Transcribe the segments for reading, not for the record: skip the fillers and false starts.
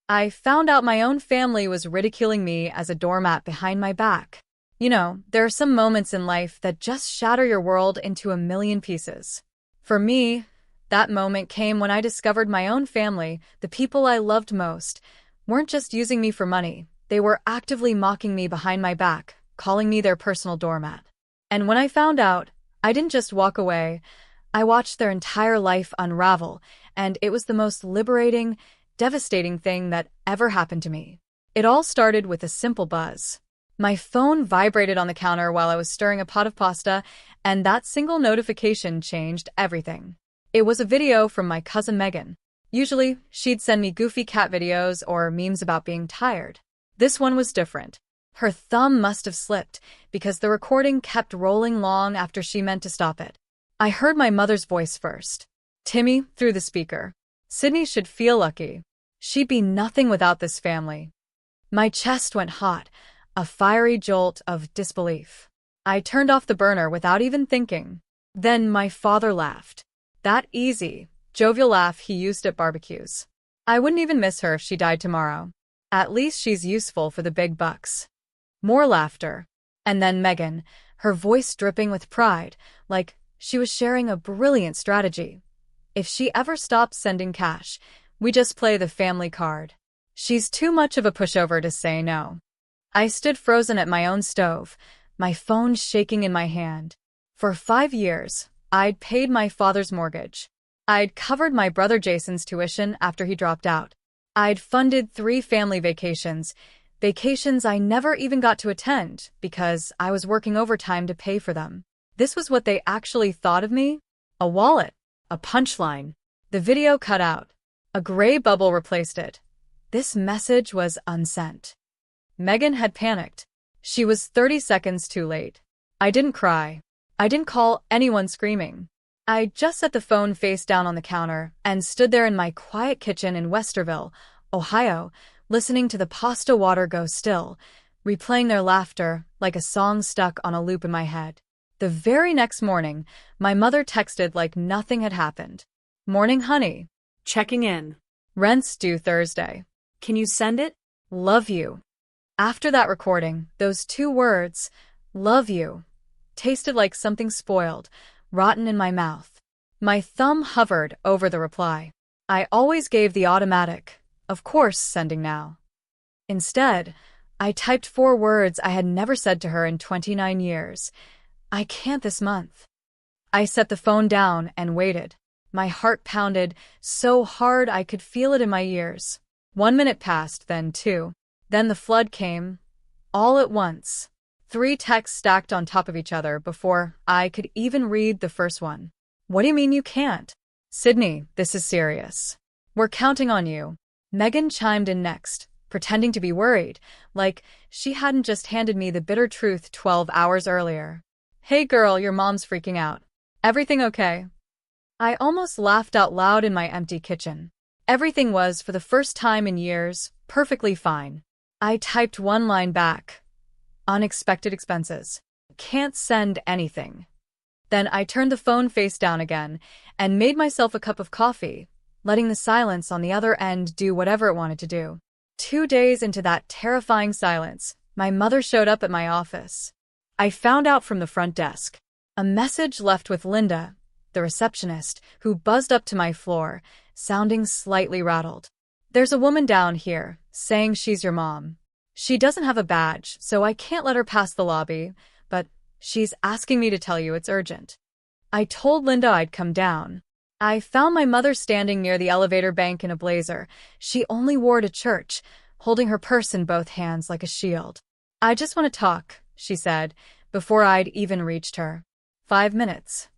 I found out my own family was ridiculing me as a doormat behind my back. You know, there are some moments in life that just shatter your world into a million pieces. For me, that moment came when I discovered my own family, the people I loved most, weren't just using me for money. They were actively mocking me behind my back, calling me their personal doormat. And when I found out, I didn't just walk away. I watched their entire life unravel, and it was the most liberating, devastating thing that ever happened to me. It all started with a simple buzz. My phone vibrated on the counter while I was stirring a pot of pasta, and that single notification changed everything. It was a video from my cousin Megan. Usually, she'd send me goofy cat videos or memes about being tired. This one was different. Her thumb must have slipped because the recording kept rolling long after she meant to stop it. I heard my mother's voice first. "Timmy," through the speaker. "Sydney should feel lucky. She'd be nothing without this family." My chest went hot, a fiery jolt of disbelief. I turned off the burner without even thinking. Then my father laughed. That easy, jovial laugh he used at barbecues. I wouldn't even miss her if she died tomorrow. At least she's useful for the big bucks. More laughter. And then Megan, her voice dripping with pride, like she was sharing a brilliant strategy. If she ever stops sending cash, we just play the family card. She's too much of a pushover to say no. I stood frozen at my own stove, my phone shaking in my hand. For 5 years, I'd paid my father's mortgage. I'd covered my brother Jason's tuition after he dropped out. I'd funded 3 family vacations I never even got to attend because I was working overtime to pay for them. This was what they actually thought of me? A wallet. A punchline. The video cut out. A gray bubble replaced it. This message was unsent. Megan had panicked. She was 30 seconds too late. I didn't cry. I didn't call anyone screaming. I just set the phone face down on the counter and stood there in my quiet kitchen in Westerville, Ohio, listening to the pasta water go still, replaying their laughter like a song stuck on a loop in my head. The very next morning, my mother texted like nothing had happened. "Morning, honey. Checking in. Rent's due Thursday. Can you send it? Love you." After that recording, those 2 words, "love you," tasted like something spoiled, rotten in my mouth. My thumb hovered over the reply. I always gave the automatic, "of course, sending now." Instead, I typed 4 words I had never said to her in 29 years. "I can't this month." I set the phone down and waited. My heart pounded so hard I could feel it in my ears. 1 minute passed, then 2. Then the flood came, all at once. 3 texts stacked on top of each other before I could even read the first one. "What do you mean you can't?" "Sydney, this is serious. We're counting on you." Megan chimed in next, pretending to be worried, like she hadn't just handed me the bitter truth 12 hours earlier. "Hey girl, your mom's freaking out. Everything okay?" I almost laughed out loud in my empty kitchen. Everything was, for the first time in years, perfectly fine. I typed 1 line back. "Unexpected expenses. Can't send anything." Then I turned the phone face down again and made myself a cup of coffee, letting the silence on the other end do whatever it wanted to do. 2 days into that terrifying silence, my mother showed up at my office. I found out from the front desk. A message left with Linda, the receptionist, who buzzed up to my floor, sounding slightly rattled. "There's a woman down here, saying she's your mom. She doesn't have a badge, so I can't let her pass the lobby, but she's asking me to tell you it's urgent." I told Linda I'd come down. I found my mother standing near the elevator bank in a blazer. She only wore to church, holding her purse in both hands like a shield. "I just want to talk," she said, before I'd even reached her. 5 minutes.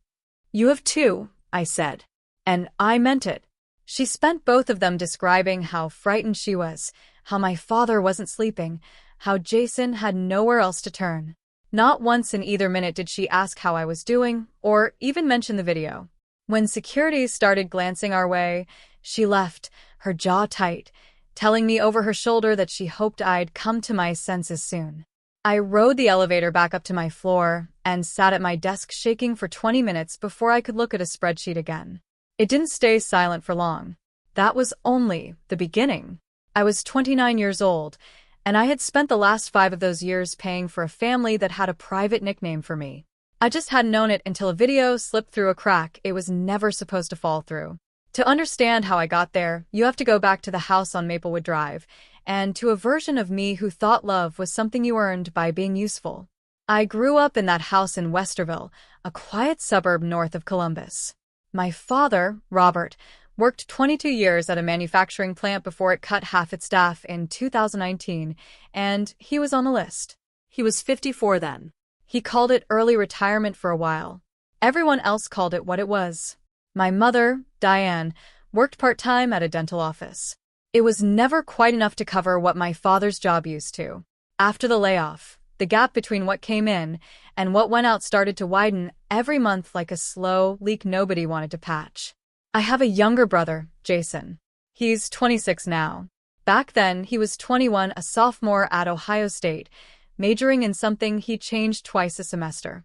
"You have 2, I said. And I meant it. She spent both of them describing how frightened she was, how my father wasn't sleeping, how Jason had nowhere else to turn. Not once in either minute did she ask how I was doing, or even mention the video. When security started glancing our way, she left, her jaw tight, telling me over her shoulder that she hoped I'd come to my senses soon. I rode the elevator back up to my floor and sat at my desk shaking for 20 minutes before I could look at a spreadsheet again. It didn't stay silent for long. That was only the beginning. I was 29 years old, and I had spent the last 5 of those years paying for a family that had a private nickname for me. I just hadn't known it until a video slipped through a crack it was never supposed to fall through. To understand how I got there, you have to go back to the house on Maplewood Drive, and to a version of me who thought love was something you earned by being useful. I grew up in that house in Westerville, a quiet suburb north of Columbus. My father, Robert, worked 22 years at a manufacturing plant before it cut half its staff in 2019, and he was on the list. He was 54 then. He called it early retirement for a while. Everyone else called it what it was. My mother, Diane, worked part-time at a dental office. It was never quite enough to cover what my father's job used to. After the layoff, the gap between what came in and what went out started to widen every month like a slow leak nobody wanted to patch. I have a younger brother, Jason. He's 26 now. Back then, he was 21, a sophomore at Ohio State, majoring in something he changed twice a semester.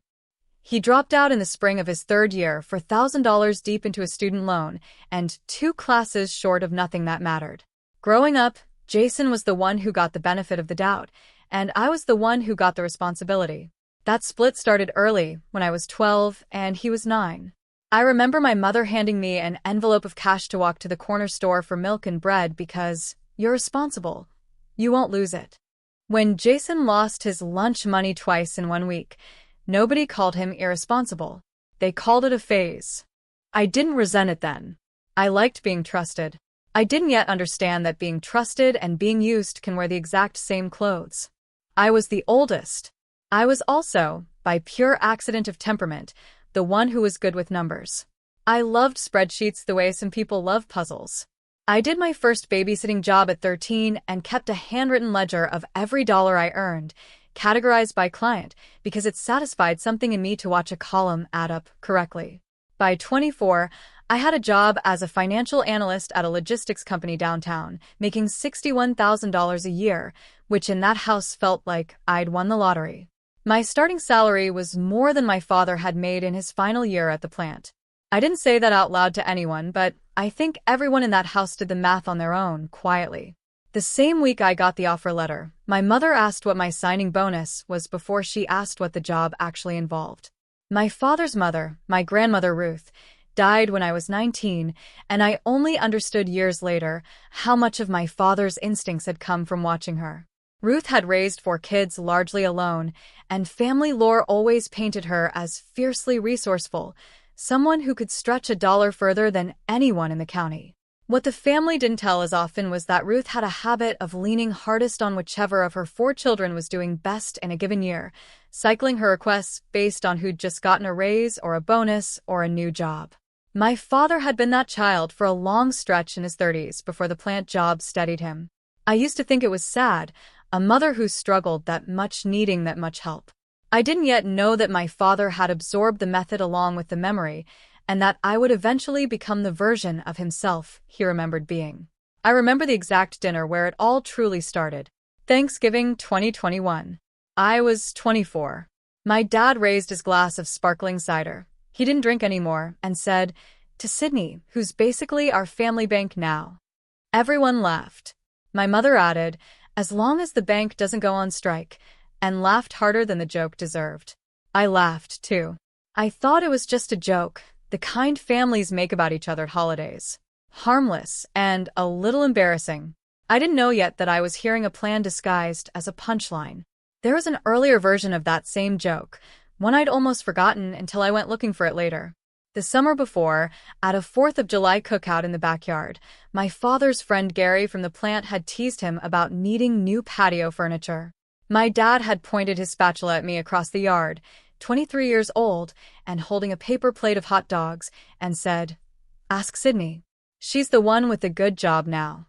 He dropped out in the spring of his 3rd year for $1,000 deep into a student loan and 2 classes short of nothing that mattered. Growing up, Jason was the one who got the benefit of the doubt, and I was the one who got the responsibility. That split started early, when I was 12 and he was 9. I remember my mother handing me an envelope of cash to walk to the corner store for milk and bread because, "You're responsible. You won't lose it." When Jason lost his lunch money twice in 1 week, nobody called him irresponsible. They called it a phase. I didn't resent it then. I liked being trusted. I didn't yet understand that being trusted and being used can wear the exact same clothes. I was the oldest. I was also, by pure accident of temperament, the one who was good with numbers. I loved spreadsheets the way some people love puzzles. I did my first babysitting job at 13 and kept a handwritten ledger of every dollar I earned, categorized by client, because it satisfied something in me to watch a column add up correctly. By 24, I had a job as a financial analyst at a logistics company downtown, making $61,000 a year, which in that house felt like I'd won the lottery. My starting salary was more than my father had made in his final year at the plant. I didn't say that out loud to anyone, but I think everyone in that house did the math on their own, quietly. The same week I got the offer letter, my mother asked what my signing bonus was before she asked what the job actually involved. My father's mother, my grandmother Ruth, died when I was 19, and I only understood years later how much of my father's instincts had come from watching her. Ruth had raised 4 kids largely alone, and family lore always painted her as fiercely resourceful, someone who could stretch a dollar further than anyone in the county. What the family didn't tell as often was that Ruth had a habit of leaning hardest on whichever of her 4 children was doing best in a given year, cycling her requests based on who'd just gotten a raise or a bonus or a new job. My father had been that child for a long stretch in his 30s before the plant job steadied him. I used to think it was sad, a mother who struggled that much needing that much help. I didn't yet know that my father had absorbed the method along with the memory, and that I would eventually become the version of himself he remembered being. I remember the exact dinner where it all truly started. Thanksgiving 2021. I was 24. My dad raised his glass of sparkling cider. He didn't drink anymore and said, "To Sydney, who's basically our family bank now." Everyone laughed. My mother added, "As long as the bank doesn't go on strike," and laughed harder than the joke deserved. I laughed, too. I thought it was just a joke, the kind families make about each other at holidays. Harmless and a little embarrassing. I didn't know yet that I was hearing a plan disguised as a punchline. There was an earlier version of that same joke, one I'd almost forgotten until I went looking for it later. The summer before, at a 4th of July cookout in the backyard, my father's friend Gary from the plant had teased him about needing new patio furniture. My dad had pointed his spatula at me across the yard, 23 years old, and holding a paper plate of hot dogs, and said, "Ask Sydney. She's the one with the good job now."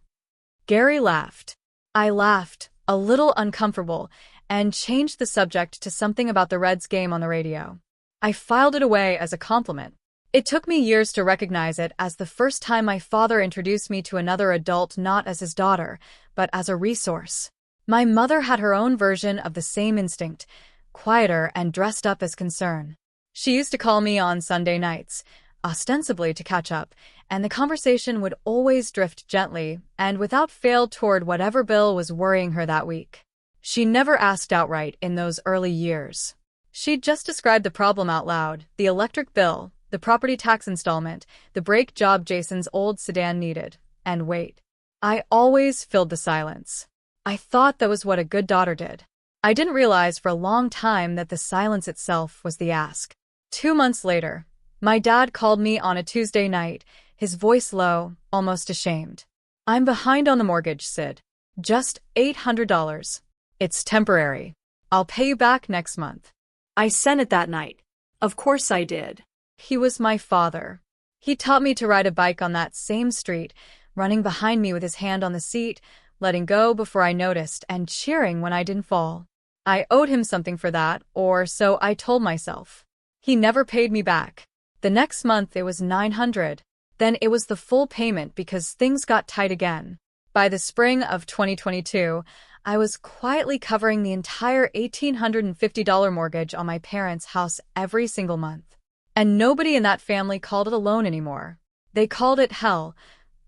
Gary laughed. I laughed, a little uncomfortable, and changed the subject to something about the Reds game on the radio. I filed it away as a compliment. It took me years to recognize it as the first time my father introduced me to another adult not as his daughter, but as a resource. My mother had her own version of the same instinct, quieter and dressed up as concern. She used to call me on Sunday nights, ostensibly to catch up, and the conversation would always drift gently and without fail toward whatever bill was worrying her that week. She never asked outright in those early years. She'd just described the problem out loud: the electric bill, the property tax installment, the brake job Jason's old sedan needed. And wait. I always filled the silence. I thought that was what a good daughter did. I didn't realize for a long time that the silence itself was the ask. 2 months later, my dad called me on a Tuesday night, his voice low, almost ashamed. "I'm behind on the mortgage, Sid. Just $800. It's temporary. I'll pay you back next month." I sent it that night. Of course I did. He was my father. He taught me to ride a bike on that same street, running behind me with his hand on the seat, letting go before I noticed, and cheering when I didn't fall. I owed him something for that, or so I told myself. He never paid me back. The next month it was $900. Then it was the full payment because things got tight again. By the spring of 2022, I was quietly covering the entire $1,850 mortgage on my parents' house every single month. And nobody in that family called it a loan anymore. They called it hell,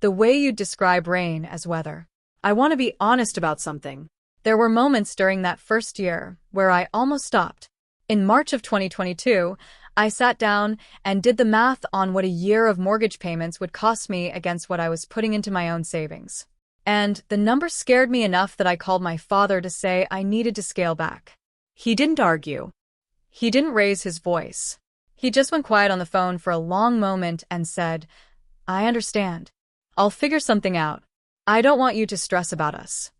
the way you'd describe rain as weather. I want to be honest about something. There were moments during that first year where I almost stopped. In March of 2022, I sat down and did the math on what a year of mortgage payments would cost me against what I was putting into my own savings. And the number scared me enough that I called my father to say I needed to scale back. He didn't argue. He didn't raise his voice. He just went quiet on the phone for a long moment and said, "I understand. I'll figure something out. I don't want you to stress about us."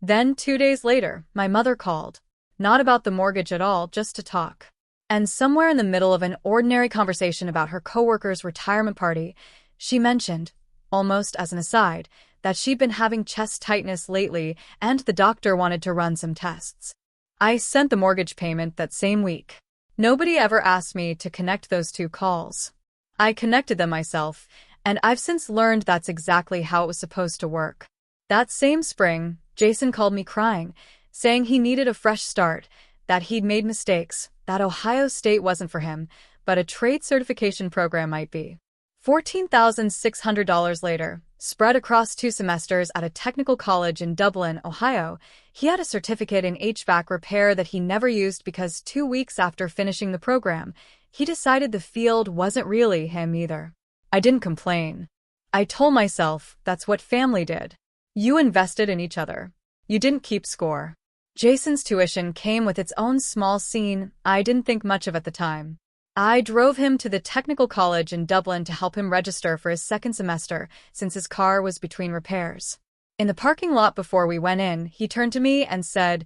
Then 2 days later, my mother called. Not about the mortgage at all, just to talk. And somewhere in the middle of an ordinary conversation about her coworker's retirement party, she mentioned, almost as an aside, that she'd been having chest tightness lately and the doctor wanted to run some tests. I sent the mortgage payment that same week. Nobody ever asked me to connect those two calls. I connected them myself, and I've since learned that's exactly how it was supposed to work. That same spring, Jason called me crying, saying he needed a fresh start, that he'd made mistakes, that Ohio State wasn't for him, but a trade certification program might be. $14,600 later, spread across 2 semesters at a technical college in Dublin, Ohio, he had a certificate in HVAC repair that he never used because 2 weeks after finishing the program, he decided the field wasn't really him either. I didn't complain. I told myself that's what family did. You invested in each other. You didn't keep score. Jason's tuition came with its own small scene I didn't think much of at the time. I drove him to the technical college in Dublin to help him register for his second semester, since his car was between repairs. In the parking lot before we went in, he turned to me and said,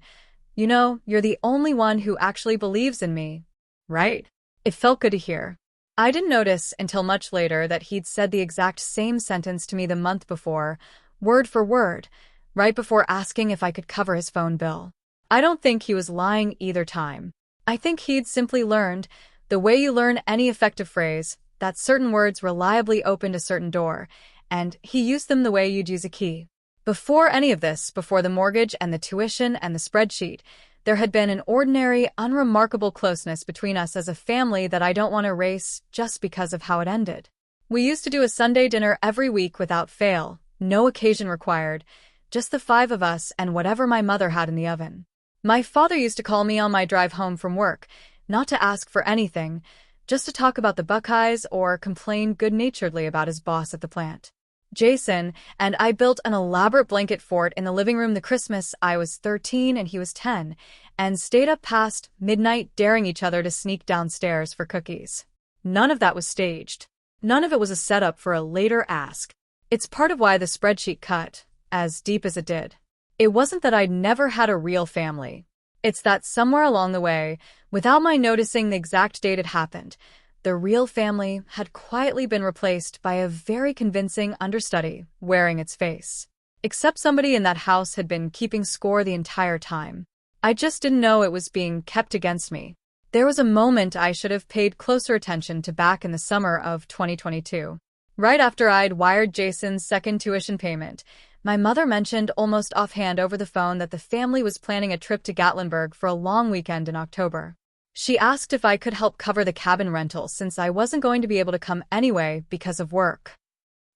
"You know, you're the only one who actually believes in me, right?" It felt good to hear. I didn't notice until much later that he'd said the exact same sentence to me the month before, word for word, right before asking if I could cover his phone bill. I don't think he was lying either time. I think he'd simply learned, the way you learn any effective phrase, that certain words reliably opened a certain door, and he used them the way you'd use a key. Before any of this, before the mortgage and the tuition and the spreadsheet, there had been an ordinary, unremarkable closeness between us as a family that I don't want to erase just because of how it ended. We used to do a Sunday dinner every week without fail, no occasion required, just the 5 of us and whatever my mother had in the oven. My father used to call me on my drive home from work, not to ask for anything, just to talk about the Buckeyes or complain good-naturedly about his boss at the plant. Jason and I built an elaborate blanket fort in the living room the Christmas I was 13 and he was 10, and stayed up past midnight daring each other to sneak downstairs for cookies. None of that was staged. None of it was a setup for a later ask. It's part of why the spreadsheet cut as deep as it did. It wasn't that I'd never had a real family. It's that somewhere along the way, without my noticing the exact date it happened, the real family had quietly been replaced by a very convincing understudy wearing its face. Except somebody in that house had been keeping score the entire time. I just didn't know it was being kept against me. There was a moment I should have paid closer attention to back in the summer of 2022. Right after I'd wired Jason's second tuition payment, my mother mentioned almost offhand over the phone that the family was planning a trip to Gatlinburg for a long weekend in October. She asked if I could help cover the cabin rental since I wasn't going to be able to come anyway because of work.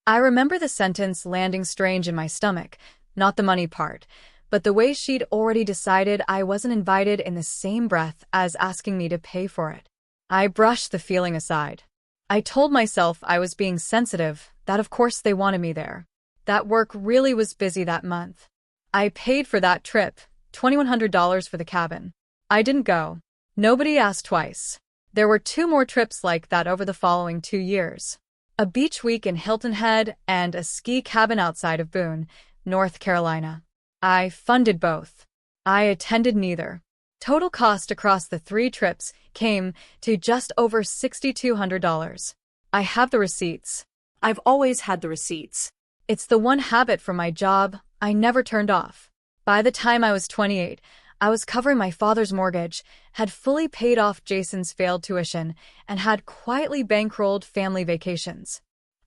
I remember the sentence landing strange in my stomach, not the money part, but the way she'd already decided I wasn't invited in the same breath as asking me to pay for it. I brushed the feeling aside. I told myself I was being sensitive, that of course they wanted me there. That work really was busy that month. I paid for that trip, $2,100 for the cabin. I didn't go. Nobody asked twice. There were 2 more trips like that over the following 2 years. A beach week in Hilton Head and a ski cabin outside of Boone, North Carolina. I funded both. I attended neither. Total cost across the 3 trips came to just over $6,200. I have the receipts. I've always had the receipts. It's the one habit from my job I never turned off. By the time I was 28, I was covering my father's mortgage, had fully paid off Jason's failed tuition, and had quietly bankrolled family vacations.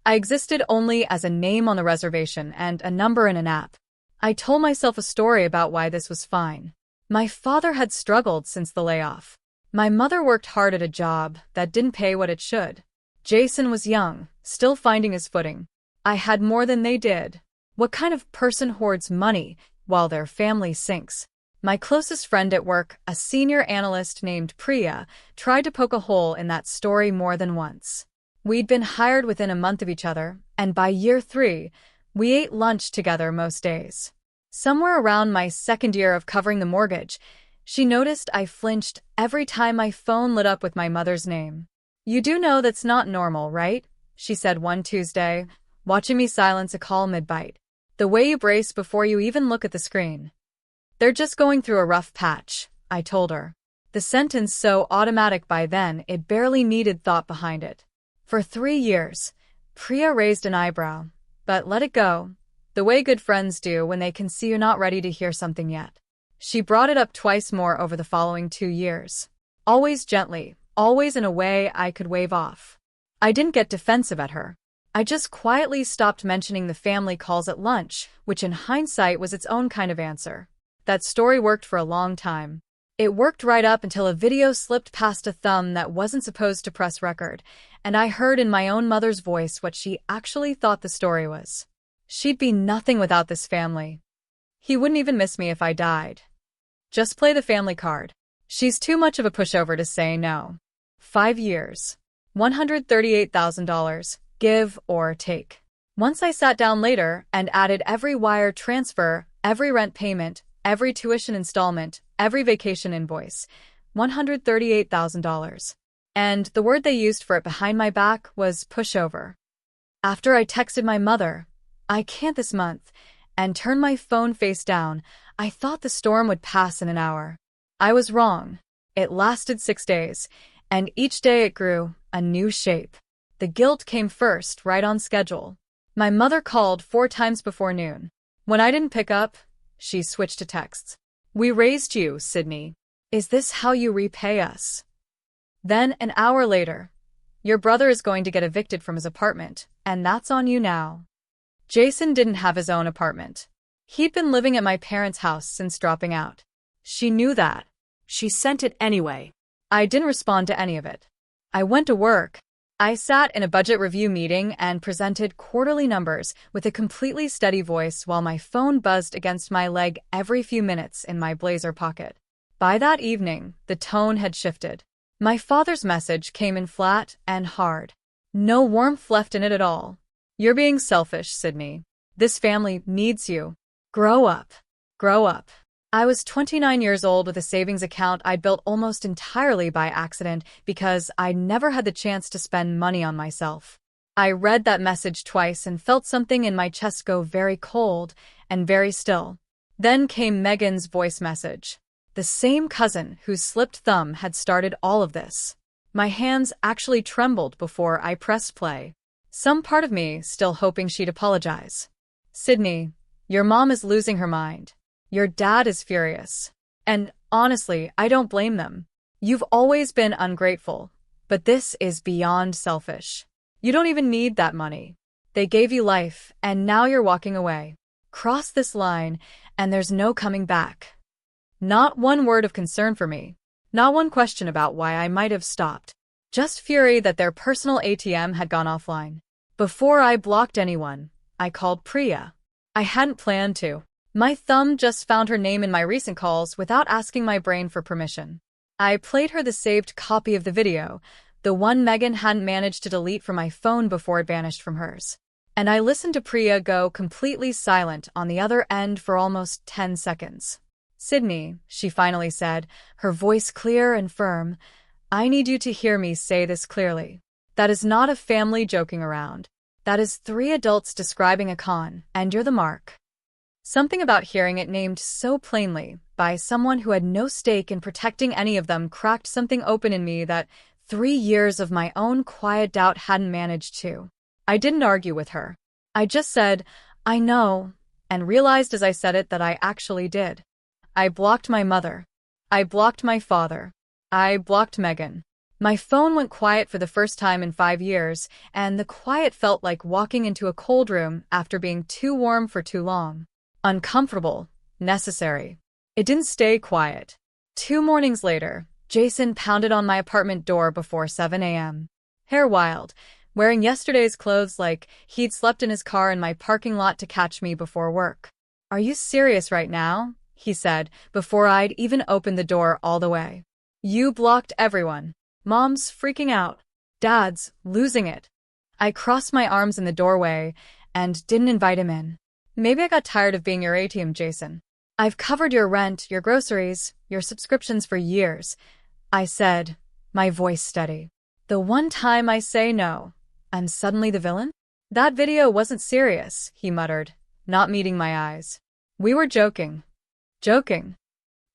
I existed only as a name on the reservation and a number in an app. I told myself a story about why this was fine. My father had struggled since the layoff. My mother worked hard at a job that didn't pay what it should. Jason was young, still finding his footing. I had more than they did. What kind of person hoards money while their family sinks? My closest friend at work, a senior analyst named Priya, tried to poke a hole in that story more than once. We'd been hired within a month of each other, and by year 3, we ate lunch together most days. Somewhere around my 2nd year of covering the mortgage, she noticed I flinched every time my phone lit up with my mother's name. "You do know that's not normal, right?" she said one Tuesday, watching me silence a call mid-bite. "The way you brace before you even look at the screen." "They're just going through a rough patch," I told her. The sentence so automatic by then it barely needed thought behind it. For 3 years, Priya raised an eyebrow, but let it go, the way good friends do when they can see you're not ready to hear something yet. She brought it up twice more over the following 2 years. Always gently, always in a way I could wave off. I didn't get defensive at her. I just quietly stopped mentioning the family calls at lunch, which in hindsight was its own kind of answer. That story worked for a long time. It worked right up until a video slipped past a thumb that wasn't supposed to press record, and I heard in my own mother's voice what she actually thought the story was. She'd be nothing without this family. He wouldn't even miss me if I died. Just play the family card. She's too much of a pushover to say no. 5 years. $138,000, give or take. Once I sat down later and added every wire transfer, every rent payment, every tuition installment, every vacation invoice, $138,000. And the word they used for it behind my back was pushover. After I texted my mother, "I can't this month," and turned my phone face down, I thought the storm would pass in an hour. I was wrong. It lasted 6 days, and each day it grew a new shape. The guilt came first, right on schedule. My mother called 4 times before noon. When I didn't pick up, she switched to texts. "We raised you, Sydney. Is this how you repay us?" Then, an hour later, "Your brother is going to get evicted from his apartment, and that's on you now." Jason didn't have his own apartment. He'd been living at my parents' house since dropping out. She knew that. She sent it anyway. I didn't respond to any of it. I went to work. I sat in a budget review meeting and presented quarterly numbers with a completely steady voice while my phone buzzed against my leg every few minutes in my blazer pocket. By that evening, the tone had shifted. My father's message came in flat and hard. No warmth left in it at all. "You're being selfish, Sydney. This family needs you. Grow up. Grow up." I was 29 years old with a savings account I'd built almost entirely by accident because I never had the chance to spend money on myself. I read that message twice and felt something in my chest go very cold and very still. Then came Megan's voice message. The same cousin whose slipped thumb had started all of this. My hands actually trembled before I pressed play. Some part of me still hoping she'd apologize. "Sydney, your mom is losing her mind. Your dad is furious. And honestly, I don't blame them. You've always been ungrateful, but this is beyond selfish. You don't even need that money. They gave you life, and now you're walking away. Cross this line, and there's no coming back." Not one word of concern for me. Not one question about why I might have stopped. Just fury that their personal ATM had gone offline. Before I blocked anyone, I called Priya. I hadn't planned to. My thumb just found her name in my recent calls without asking my brain for permission. I played her the saved copy of the video, the one Megan hadn't managed to delete from my phone before it vanished from hers. And I listened to Priya go completely silent on the other end for almost 10 seconds. "Sydney," she finally said, her voice clear and firm, "I need you to hear me say this clearly. That is not a family joking around. That is 3 adults describing a con, and you're the mark." Something about hearing it named so plainly, by someone who had no stake in protecting any of them, cracked something open in me that 3 years of my own quiet doubt hadn't managed to. I didn't argue with her. I just said, "I know," and realized as I said it that I actually did. I blocked my mother. I blocked my father. I blocked Megan. My phone went quiet for the first time in 5 years, and the quiet felt like walking into a cold room after being too warm for too long. Uncomfortable, necessary. It didn't stay quiet. 2 mornings later, Jason pounded on my apartment door before 7 a.m. Hair wild, wearing yesterday's clothes like he'd slept in his car in my parking lot to catch me before work. "Are you serious right now?" he said, before I'd even opened the door all the way. "You blocked everyone. Mom's freaking out. Dad's losing it." I crossed my arms in the doorway and didn't invite him in. "Maybe I got tired of being your ATM, Jason. I've covered your rent, your groceries, your subscriptions for years," I said, my voice steady. "The one time I say no, I'm suddenly the villain?" "That video wasn't serious," he muttered, not meeting my eyes. "We were joking." "Joking?"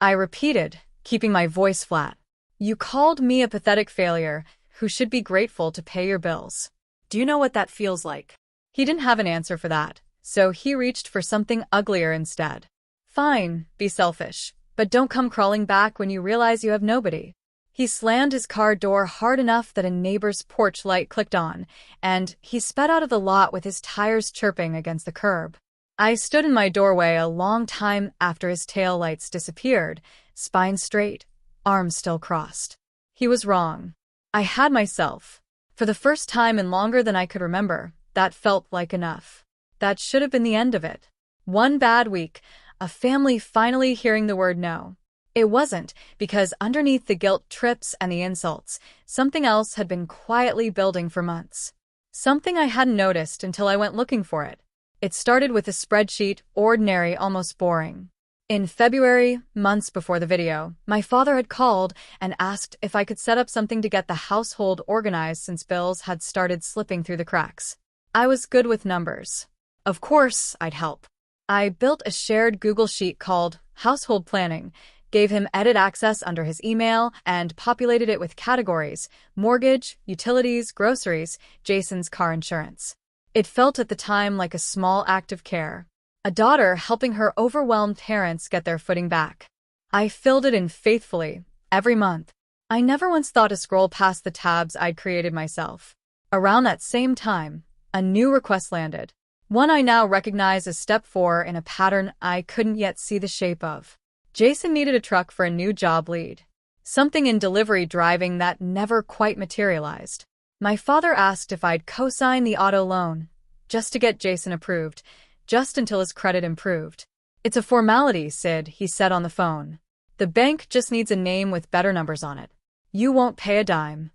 I repeated, keeping my voice flat. "You called me a pathetic failure who should be grateful to pay your bills. Do you know what that feels like?" He didn't have an answer for that, so he reached for something uglier instead. "Fine, be selfish, but don't come crawling back when you realize you have nobody." He slammed his car door hard enough that a neighbor's porch light clicked on, and he sped out of the lot with his tires chirping against the curb. I stood in my doorway a long time after his taillights disappeared, spine straight, arms still crossed. He was wrong. I had myself. For the first time in longer than I could remember, that felt like enough. That should have been the end of it. One bad week, a family finally hearing the word no. It wasn't, because underneath the guilt trips and the insults, something else had been quietly building for months. Something I hadn't noticed until I went looking for it. It started with a spreadsheet, ordinary, almost boring. In February, months before the video, my father had called and asked if I could set up something to get the household organized since bills had started slipping through the cracks. I was good with numbers. Of course, I'd help. I built a shared Google sheet called Household Planning, gave him edit access under his email, and populated it with categories: mortgage, utilities, groceries, Jason's car insurance. It felt at the time like a small act of care. A daughter helping her overwhelmed parents get their footing back. I filled it in faithfully, every month. I never once thought to scroll past the tabs I'd created myself. Around that same time, a new request landed. One I now recognize as step 4 in a pattern I couldn't yet see the shape of. Jason needed a truck for a new job lead. Something in delivery driving that never quite materialized. My father asked if I'd co-sign the auto loan, just to get Jason approved, just until his credit improved. "It's a formality, Sid," he said on the phone. "The bank just needs a name with better numbers on it. You won't pay a dime."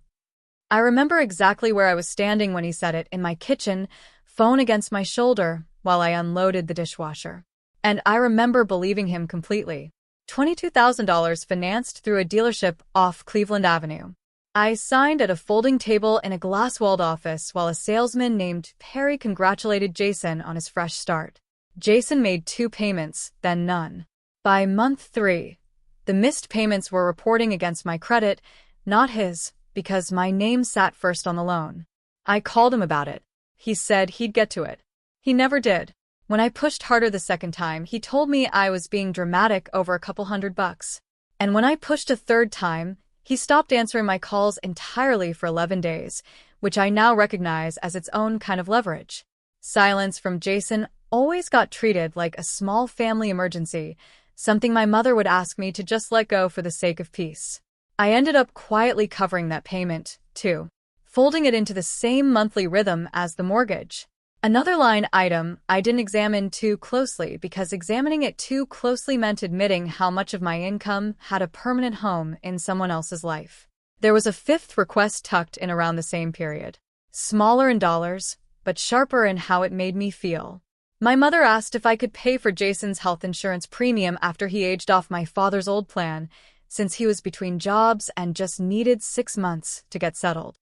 I remember exactly where I was standing when he said it, in my kitchen, phone against my shoulder, while I unloaded the dishwasher. And I remember believing him completely. $22,000 financed through a dealership off Cleveland Avenue. I signed at a folding table in a glass-walled office while a salesman named Perry congratulated Jason on his fresh start. Jason made 2 payments, then none. By month 3, the missed payments were reporting against my credit, not his, because my name sat first on the loan. I called him about it. He said he'd get to it. He never did. When I pushed harder the second time, he told me I was being dramatic over a couple $100. And when I pushed a third time, he stopped answering my calls entirely for 11 days, which I now recognize as its own kind of leverage. Silence from Jason always got treated like a small family emergency, something my mother would ask me to just let go for the sake of peace. I ended up quietly covering that payment, too. folding it into the same monthly rhythm as the mortgage. Another line item I didn't examine too closely because examining it too closely meant admitting how much of my income had a permanent home in someone else's life. There was a fifth request tucked in around the same period. Smaller in dollars, but sharper in how it made me feel. My mother asked if I could pay for Jason's health insurance premium after he aged off my father's old plan, since he was between jobs and just needed 6 months to get settled.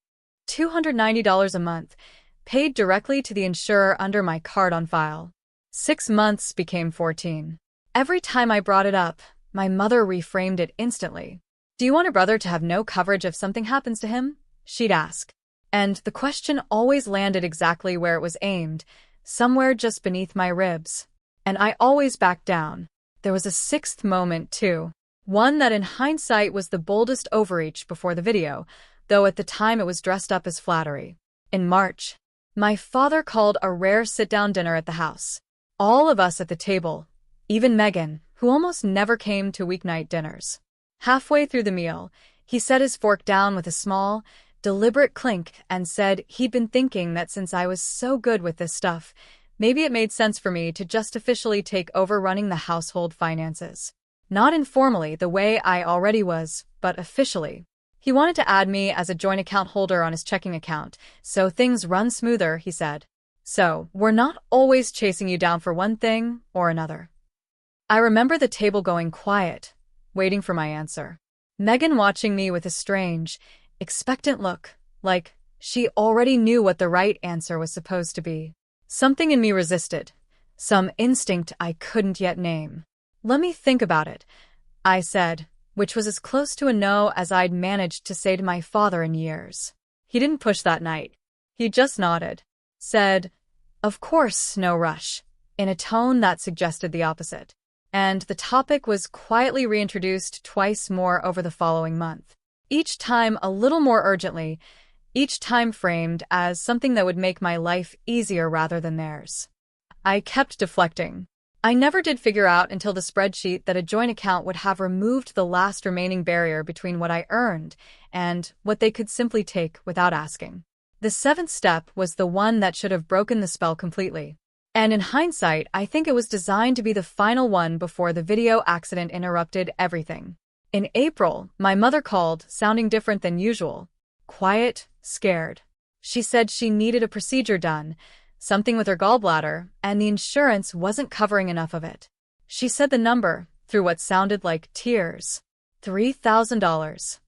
$290 a month, paid directly to the insurer under my card on file. 6 months became 14. Every time I brought it up, my mother reframed it instantly. "Do you want a brother to have no coverage if something happens to him?" she'd ask. And the question always landed exactly where it was aimed, somewhere just beneath my ribs. And I always backed down. There was a sixth moment, too. One that in hindsight was the boldest overreach before the video, though at the time it was dressed up as flattery. In March, my father called a rare sit-down dinner at the house. All of us at the table, even Megan, who almost never came to weeknight dinners. Halfway through the meal, he set his fork down with a small, deliberate clink and said he'd been thinking that since I was so good with this stuff, maybe it made sense for me to just officially take over running the household finances. Not informally the way I already was, but officially. He wanted to add me as a joint account holder on his checking account, so things run smoother, he said. So, we're not always chasing you down for one thing or another. I remember the table going quiet, waiting for my answer. Megan watching me with a strange, expectant look, like she already knew what the right answer was supposed to be. Something in me resisted, some instinct I couldn't yet name. "Let me think about it," I said, which was as close to a no as I'd managed to say to my father in years. He didn't push that night. He just nodded, said, "Of course, no rush," in a tone that suggested the opposite. And the topic was quietly reintroduced twice more over the following month. Each time a little more urgently, each time framed as something that would make my life easier rather than theirs. I kept deflecting. I never did figure out until the spreadsheet that a joint account would have removed the last remaining barrier between what I earned and what they could simply take without asking. The seventh step was the one that should have broken the spell completely. And in hindsight, I think it was designed to be the final one before the video accident interrupted everything. In April, my mother called, sounding different than usual. Quiet, scared. She said she needed a procedure done, something with her gallbladder, and the insurance wasn't covering enough of it. She said the number, through what sounded like tears. $3,000.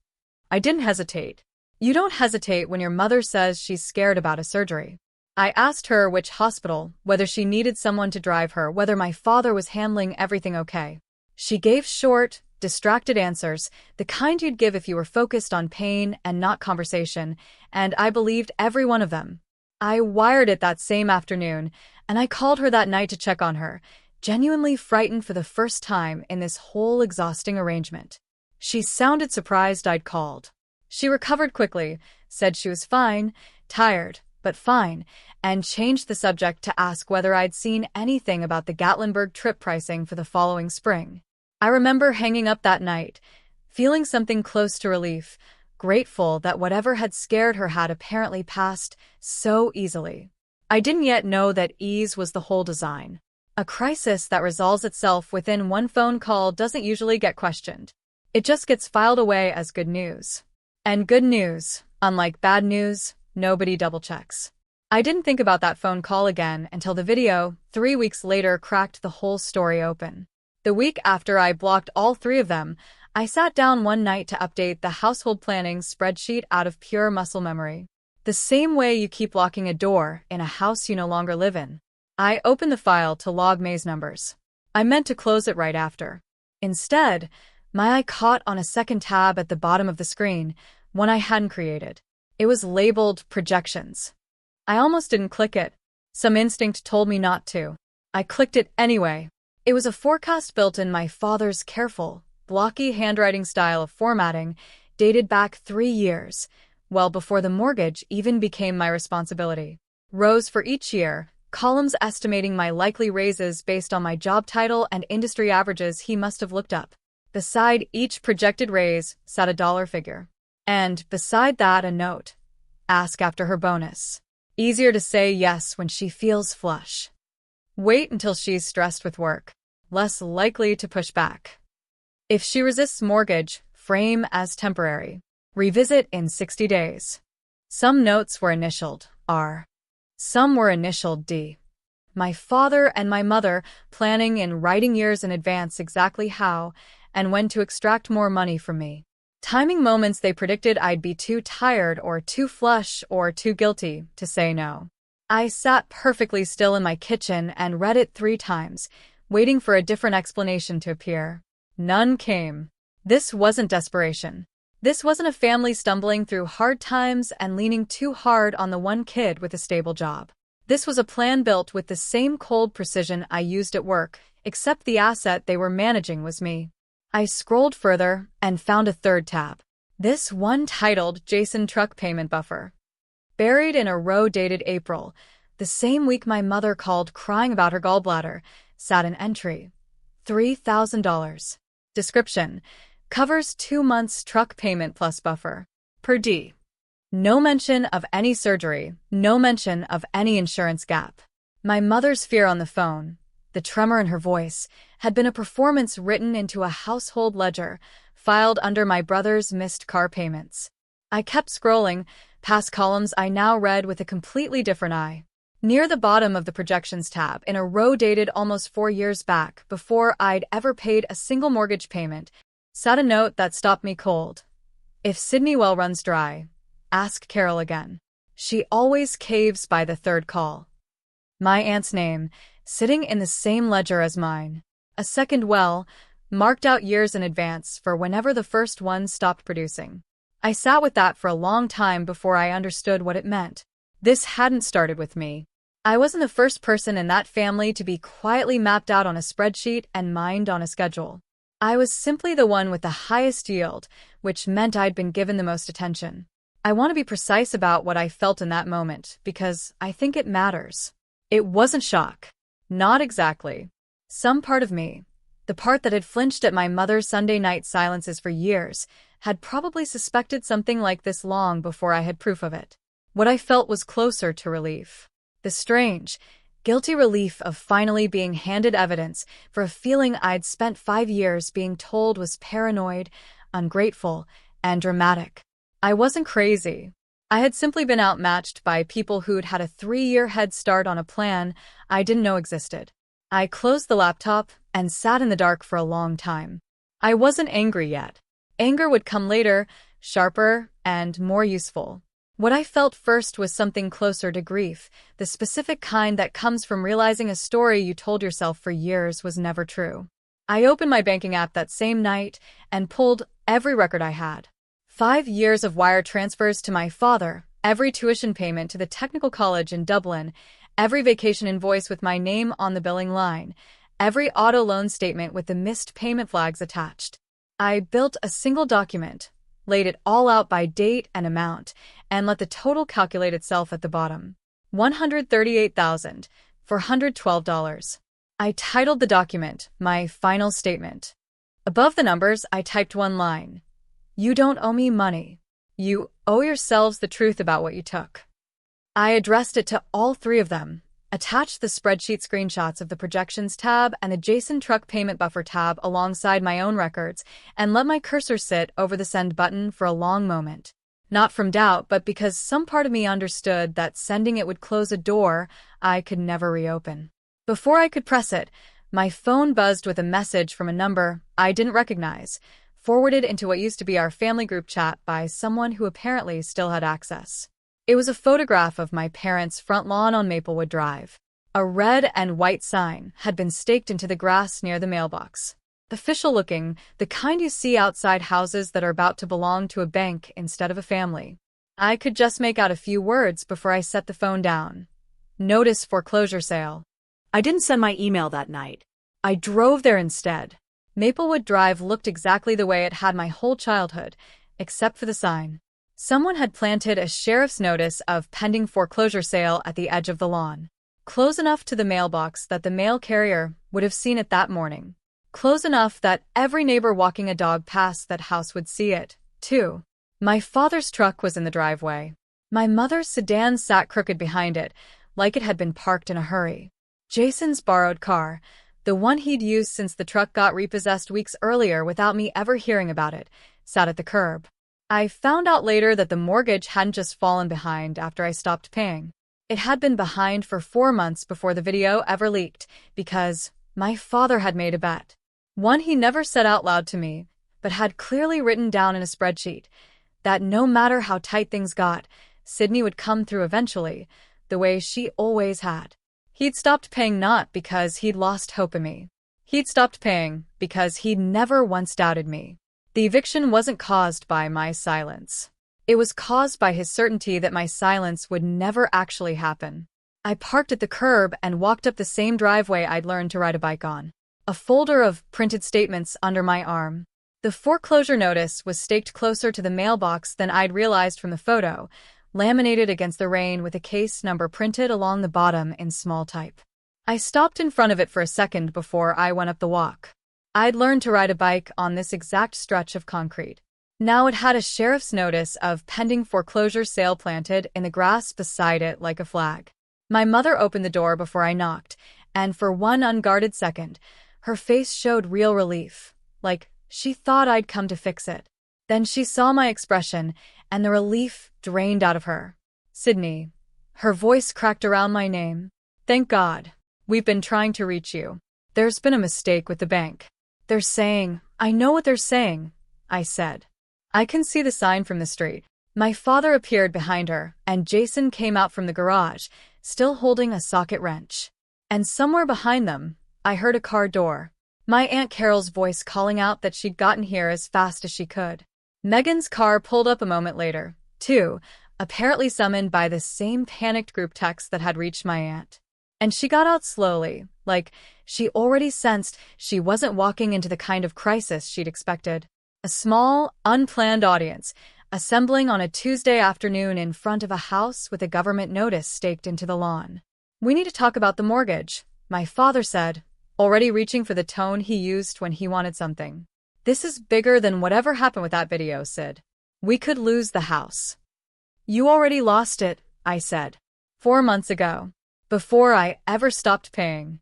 I didn't hesitate. You don't hesitate when your mother says she's scared about a surgery. I asked her which hospital, whether she needed someone to drive her, whether my father was handling everything okay. She gave short, distracted answers, the kind you'd give if you were focused on pain and not conversation, and I believed every one of them. I wired it that same afternoon, and I called her that night to check on her, genuinely frightened for the first time in this whole exhausting arrangement. She sounded surprised I'd called. She recovered quickly, said she was fine, tired, but fine, and changed the subject to ask whether I'd seen anything about the Gatlinburg trip pricing for the following spring. I remember hanging up that night, feeling something close to relief, grateful that whatever had scared her had apparently passed so easily. I didn't yet know that ease was the whole design. A crisis that resolves itself within one phone call doesn't usually get questioned. It just gets filed away as good news. And good news, unlike bad news, nobody double-checks. I didn't think about that phone call again until the video, 3 weeks later, cracked the whole story open. The week after I blocked all 3 of them, I sat down one night to update the household planning spreadsheet out of pure muscle memory. The same way you keep locking a door in a house you no longer live in. I opened the file to log maze numbers. I meant to close it right after. Instead, my eye caught on a second tab at the bottom of the screen, one I hadn't created. It was labeled Projections. I almost didn't click it. Some instinct told me not to. I clicked it anyway. It was a forecast built in my father's careful, blocky handwriting style of formatting, dated back 3 years, well before the mortgage even became my responsibility. Rows for each year, columns estimating my likely raises based on my job title and industry averages he must have looked up. Beside each projected raise sat a dollar figure. And beside that a note. Ask after her bonus. Easier to say yes when she feels flush. Wait until she's stressed with work. Less likely to push back. If she resists mortgage, frame as temporary. Revisit in 60 days. Some notes were initialed R. Some were initialed D. My father and my mother planning in writing years in advance exactly how and when to extract more money from me. Timing moments they predicted I'd be too tired or too flush or too guilty to say no. I sat perfectly still in my kitchen and read it 3 times, waiting for a different explanation to appear. None came. This wasn't desperation. This wasn't a family stumbling through hard times and leaning too hard on the one kid with a stable job. This was a plan built with the same cold precision I used at work, except the asset they were managing was me. I scrolled further and found a 3rd tab. This one titled Jason Truck Payment Buffer. Buried in a row dated April, the same week my mother called crying about her gallbladder, sat an entry. $3,000. Description: covers 2 months truck payment plus buffer. Per D. No mention of any surgery, no mention of any insurance gap. My mother's fear on the phone, the tremor in her voice, had been a performance written into a household ledger, filed under my brother's missed car payments. I kept scrolling, past columns I now read with a completely different eye. Near the bottom of the projections tab, in a row dated almost 4 years back, before I'd ever paid a single mortgage payment, sat a note that stopped me cold. If Sydney well runs dry, ask Carol again. She always caves by the 3rd call. My aunt's name, sitting in the same ledger as mine. A second well, marked out years in advance for whenever the first one stopped producing. I sat with that for a long time before I understood what it meant. This hadn't started with me. I wasn't the first person in that family to be quietly mapped out on a spreadsheet and mined on a schedule. I was simply the one with the highest yield, which meant I'd been given the most attention. I want to be precise about what I felt in that moment, because I think it matters. It wasn't shock. Not exactly. Some part of me, the part that had flinched at my mother's Sunday night silences for years, had probably suspected something like this long before I had proof of it. What I felt was closer to relief. The strange, guilty relief of finally being handed evidence for a feeling I'd spent 5 years being told was paranoid, ungrateful, and dramatic. I wasn't crazy. I had simply been outmatched by people who'd had a 3-year head start on a plan I didn't know existed. I closed the laptop and sat in the dark for a long time. I wasn't angry yet. Anger would come later, sharper and more useful. What I felt first was something closer to grief, the specific kind that comes from realizing a story you told yourself for years was never true. I opened my banking app that same night and pulled every record I had. 5 years of wire transfers to my father, every tuition payment to the technical college in Dublin, every vacation invoice with my name on the billing line, every auto loan statement with the missed payment flags attached. I built a single document, laid it all out by date and amount, and let the total calculate itself at the bottom. $138,412. I titled the document, My Final Statement. Above the numbers, I typed one line. You don't owe me money. You owe yourselves the truth about what you took. I addressed it to all 3 of them, attached the spreadsheet screenshots of the projections tab and the Jason Truck Payment Buffer tab alongside my own records, and let my cursor sit over the send button for a long moment. Not from doubt, but because some part of me understood that sending it would close a door I could never reopen. Before I could press it, my phone buzzed with a message from a number I didn't recognize, forwarded into what used to be our family group chat by someone who apparently still had access. It was a photograph of my parents' front lawn on Maplewood Drive. A red and white sign had been staked into the grass near the mailbox. Official looking, the kind you see outside houses that are about to belong to a bank instead of a family. I could just make out a few words before I set the phone down. Notice foreclosure sale. I didn't send my email that night. I drove there instead. Maplewood Drive looked exactly the way it had my whole childhood, except for the sign. Someone had planted a sheriff's notice of pending foreclosure sale at the edge of the lawn. Close enough to the mailbox that the mail carrier would have seen it that morning. Close enough that every neighbor walking a dog past that house would see it, too. My father's truck was in the driveway. My mother's sedan sat crooked behind it, like it had been parked in a hurry. Jason's borrowed car, the one he'd used since the truck got repossessed weeks earlier without me ever hearing about it, sat at the curb. I found out later that the mortgage hadn't just fallen behind after I stopped paying. It had been behind for 4 months before the video ever leaked, because my father had made a bet. One he never said out loud to me, but had clearly written down in a spreadsheet, that no matter how tight things got, Sydney would come through eventually, the way she always had. He'd stopped paying not because he'd lost hope in me. He'd stopped paying because he'd never once doubted me. The eviction wasn't caused by my silence. It was caused by his certainty that my silence would never actually happen. I parked at the curb and walked up the same driveway I'd learned to ride a bike on, a folder of printed statements under my arm. The foreclosure notice was staked closer to the mailbox than I'd realized from the photo, laminated against the rain with a case number printed along the bottom in small type. I stopped in front of it for a second before I went up the walk. I'd learned to ride a bike on this exact stretch of concrete. Now it had a sheriff's notice of pending foreclosure sale planted in the grass beside it like a flag. My mother opened the door before I knocked, and for one unguarded second, her face showed real relief, like she thought I'd come to fix it. Then she saw my expression, and the relief drained out of her. "Sydney." Her voice cracked around my name. "Thank God. We've been trying to reach you. There's been a mistake with the bank. They're saying—" "I know what they're saying," I said. "I can see the sign from the street." My father appeared behind her, and Jason came out from the garage, still holding a socket wrench. And somewhere behind them, I heard a car door. My Aunt Carol's voice calling out that she'd gotten here as fast as she could. Megan's car pulled up a moment later, too, apparently summoned by the same panicked group text that had reached my aunt. And she got out slowly, like she already sensed she wasn't walking into the kind of crisis she'd expected. A small, unplanned audience, assembling on a Tuesday afternoon in front of a house with a government notice staked into the lawn. "We need to talk about the mortgage," my father said, already reaching for the tone he used when he wanted something. "This is bigger than whatever happened with that video, Sid. We could lose the house." "You already lost it," I said. 4 months ago. Before I ever stopped paying."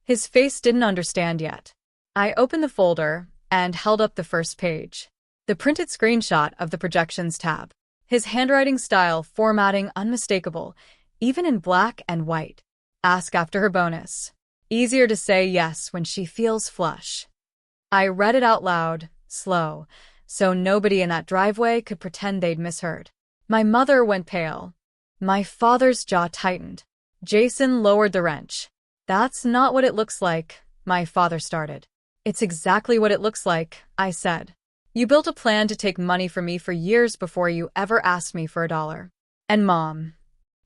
His face didn't understand yet. I opened the folder and held up the first page. The printed screenshot of the projections tab. His handwriting style formatting unmistakable, even in black and white. "Ask after her bonus. Easier to say yes when she feels flush." I read it out loud, slow, so nobody in that driveway could pretend they'd misheard. My mother went pale. My father's jaw tightened. Jason lowered the wrench. "That's not what it looks like," my father started. "It's exactly what it looks like," I said. "You built a plan to take money from me for years before you ever asked me for $1. And Mom."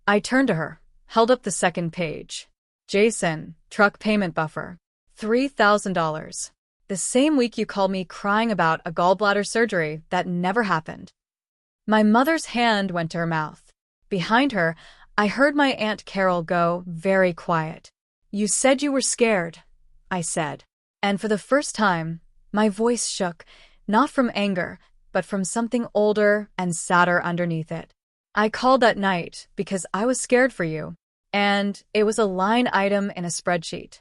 I turned to her, held up the second page. "Jason, truck payment buffer. $3,000. The same week you called me crying about a gallbladder surgery that never happened." My mother's hand went to her mouth. Behind her, I heard my Aunt Carol go very quiet. "You said you were scared," I said. And for the first time, my voice shook, not from anger, but from something older and sadder underneath it. "I called that night because I was scared for you, and it was a line item in a spreadsheet.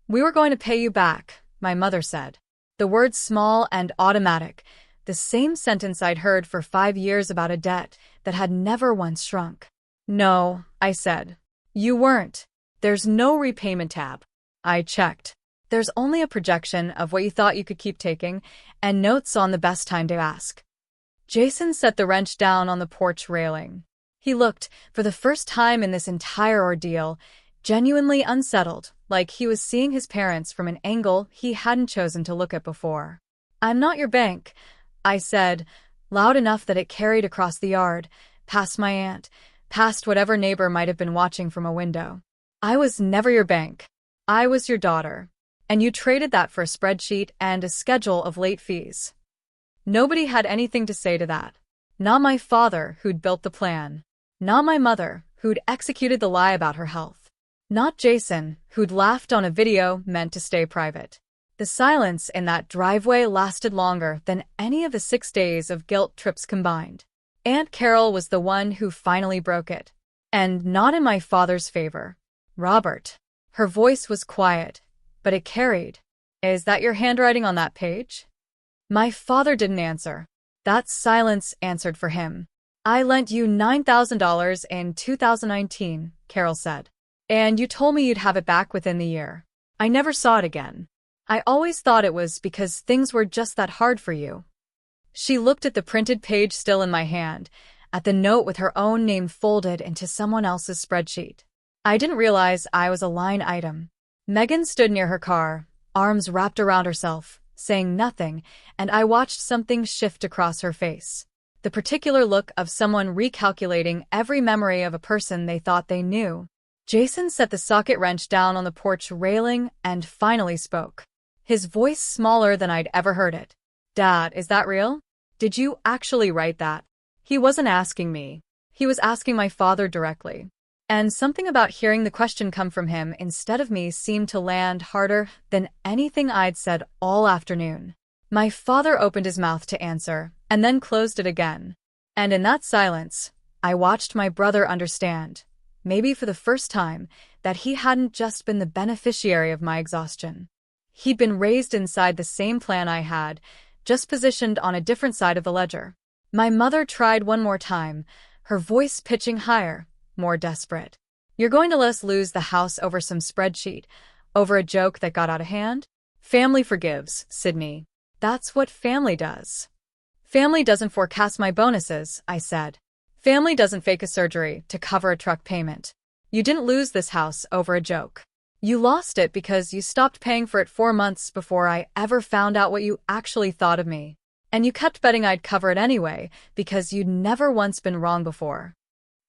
We were going to pay you back," my mother said. The word small and automatic, the same sentence I'd heard for 5 years about a debt that had never once shrunk. "No," I said. "You weren't. There's no repayment tab." I checked. "There's only a projection of what you thought you could keep taking, and notes on the best time to ask." Jason set the wrench down on the porch railing. He looked, for the first time in this entire ordeal, genuinely unsettled, like he was seeing his parents from an angle he hadn't chosen to look at before. "I'm not your bank," I said, loud enough that it carried across the yard, past my aunt, past whatever neighbor might have been watching from a window. "I was never your bank. I was your daughter. And you traded that for a spreadsheet and a schedule of late fees." Nobody had anything to say to that. Not my father, who'd built the plan. Not my mother, who'd executed the lie about her health. Not Jason, who'd laughed on a video meant to stay private. The silence in that driveway lasted longer than any of the 6 days of guilt trips combined. Aunt Carol was the one who finally broke it. And not in my father's favor. Robert. Her voice was quiet, but it carried. Is that your handwriting on that page? My father didn't answer. That silence answered for him. I lent you $9,000 in 2019, Carol said. And you told me you'd have it back within the year. I never saw it again. I always thought it was because things were just that hard for you. She looked at the printed page still in my hand, at the note with her own name folded into someone else's spreadsheet. I didn't realize I was a line item. Megan stood near her car, arms wrapped around herself, saying nothing, and I watched something shift across her face. The particular look of someone recalculating every memory of a person they thought they knew. Jason set the socket wrench down on the porch railing and finally spoke. His voice smaller than I'd ever heard it. Dad, is that real? Did you actually write that? He wasn't asking me. He was asking my father directly. And something about hearing the question come from him instead of me seemed to land harder than anything I'd said all afternoon. My father opened his mouth to answer, and then closed it again. And in that silence, I watched my brother understand, maybe for the first time, that he hadn't just been the beneficiary of my exhaustion. He'd been raised inside the same plan I had, just positioned on a different side of the ledger. My mother tried one more time, her voice pitching higher, more desperate. You're going to let us lose the house over some spreadsheet, over a joke that got out of hand? Family forgives, Sydney. That's what family does. Family doesn't forecast my bonuses, I said. Family doesn't fake a surgery to cover a truck payment. You didn't lose this house over a joke. You lost it because you stopped paying for it 4 months before I ever found out what you actually thought of me. And you kept betting I'd cover it anyway because you'd never once been wrong before.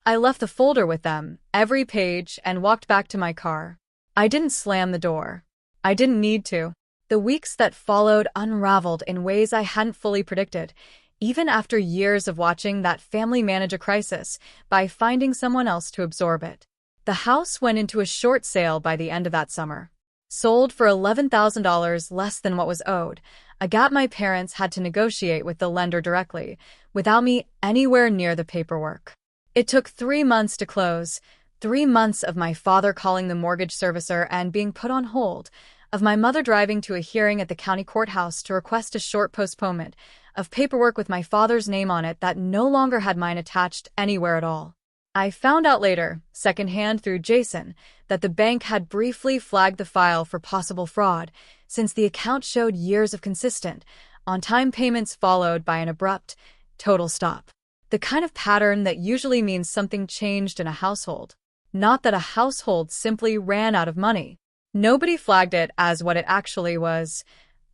I left the folder with them, every page, and walked back to my car. I didn't slam the door. I didn't need to. The weeks that followed unraveled in ways I hadn't fully predicted, even after years of watching that family manage a crisis by finding someone else to absorb it. The house went into a short sale by the end of that summer. Sold for $11,000 less than what was owed, a gap my parents had to negotiate with the lender directly, without me anywhere near the paperwork. It took 3 months to close, 3 months of my father calling the mortgage servicer and being put on hold, of my mother driving to a hearing at the county courthouse to request a short postponement, of paperwork with my father's name on it that no longer had mine attached anywhere at all. I found out later, secondhand through Jason, that the bank had briefly flagged the file for possible fraud, since the account showed years of consistent, on-time payments followed by an abrupt, total stop. The kind of pattern that usually means something changed in a household. Not that a household simply ran out of money. Nobody flagged it as what it actually was,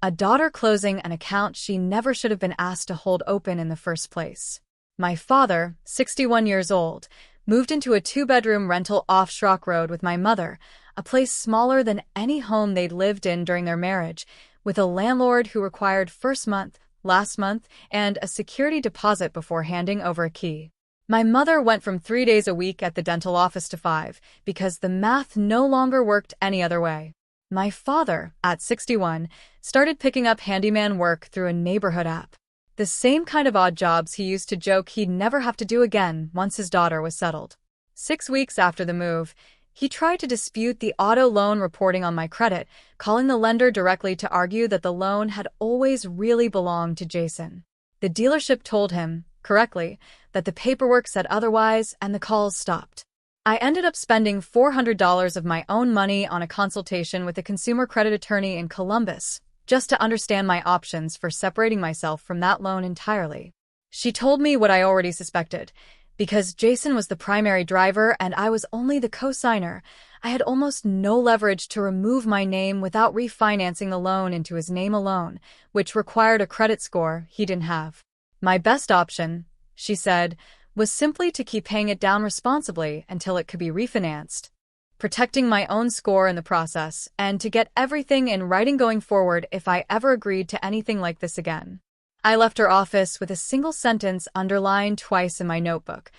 a daughter closing an account she never should have been asked to hold open in the first place. My father, 61 years old, moved into a 2-bedroom rental off Schrock Road with my mother, a place smaller than any home they'd lived in during their marriage, with a landlord who required first month, last month, and a security deposit before handing over a key. My mother went from 3 days a week at the dental office to 5, because the math no longer worked any other way. My father, at 61, started picking up handyman work through a neighborhood app. The same kind of odd jobs he used to joke he'd never have to do again once his daughter was settled. 6 weeks after the move, he tried to dispute the auto loan reporting on my credit, calling the lender directly to argue that the loan had always really belonged to Jason. The dealership told him, correctly, that the paperwork said otherwise, and the calls stopped. I ended up spending $400 of my own money on a consultation with a consumer credit attorney in Columbus, just to understand my options for separating myself from that loan entirely. She told me what I already suspected. Because Jason was the primary driver and I was only the co-signer, I had almost no leverage to remove my name without refinancing the loan into his name alone, which required a credit score he didn't have. My best option, she said, was simply to keep paying it down responsibly until it could be refinanced, protecting my own score in the process, and to get everything in writing going forward if I ever agreed to anything like this again. I left her office with a single sentence underlined twice in my notebook.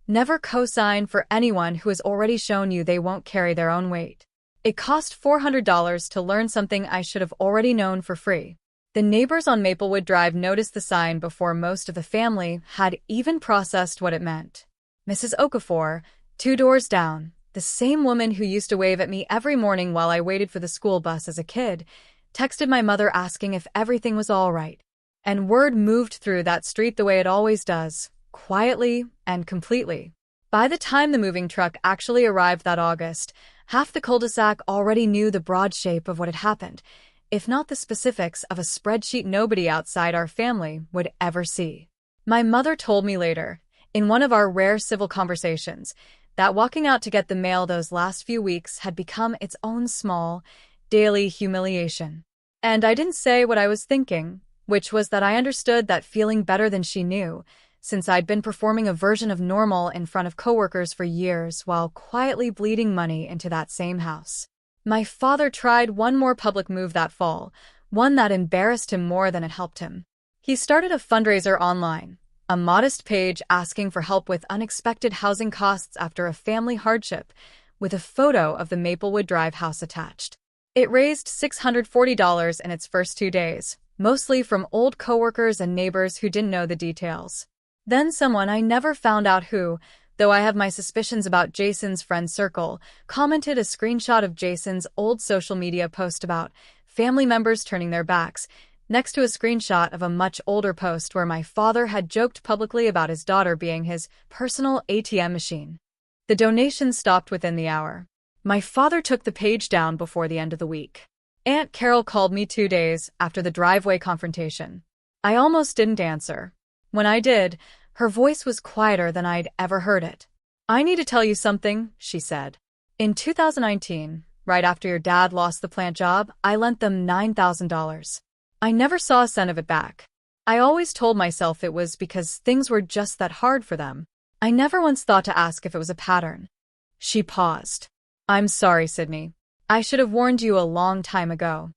Never co-sign for anyone who has already shown you they won't carry their own weight. It cost $400 to learn something I should have already known for free. The neighbors on Maplewood Drive noticed the sign before most of the family had even processed what it meant. Mrs. Okafor, 2 doors down, the same woman who used to wave at me every morning while I waited for the school bus as a kid, texted my mother asking if everything was all right. And word moved through that street the way it always does, quietly and completely. By the time the moving truck actually arrived that August, half the cul-de-sac already knew the broad shape of what had happened, if not the specifics of a spreadsheet nobody outside our family would ever see. My mother told me later, in one of our rare civil conversations, that walking out to get the mail those last few weeks had become its own small, daily humiliation. And I didn't say what I was thinking, which was that I understood that feeling better than she knew, since I'd been performing a version of normal in front of coworkers for years while quietly bleeding money into that same house. My father tried one more public move that fall, one that embarrassed him more than it helped him. He started a fundraiser online, a modest page asking for help with unexpected housing costs after a family hardship, with a photo of the Maplewood Drive house attached. It raised $640 in its first 2 days, mostly from old coworkers and neighbors who didn't know the details. Then someone I never found out who, though I have my suspicions about Jason's friend circle, commented a screenshot of Jason's old social media post about family members turning their backs, next to a screenshot of a much older post where my father had joked publicly about his daughter being his personal ATM machine. The donations stopped within the hour. My father took the page down before the end of the week. Aunt Carol called me 2 days after the driveway confrontation. I almost didn't answer. When I did, her voice was quieter than I'd ever heard it. "I need to tell you something," she said. "In 2019, right after your dad lost the plant job, I lent them $9,000. I never saw a cent of it back. I always told myself it was because things were just that hard for them. I never once thought to ask if it was a pattern." She paused. "I'm sorry, Sydney. I should have warned you a long time ago."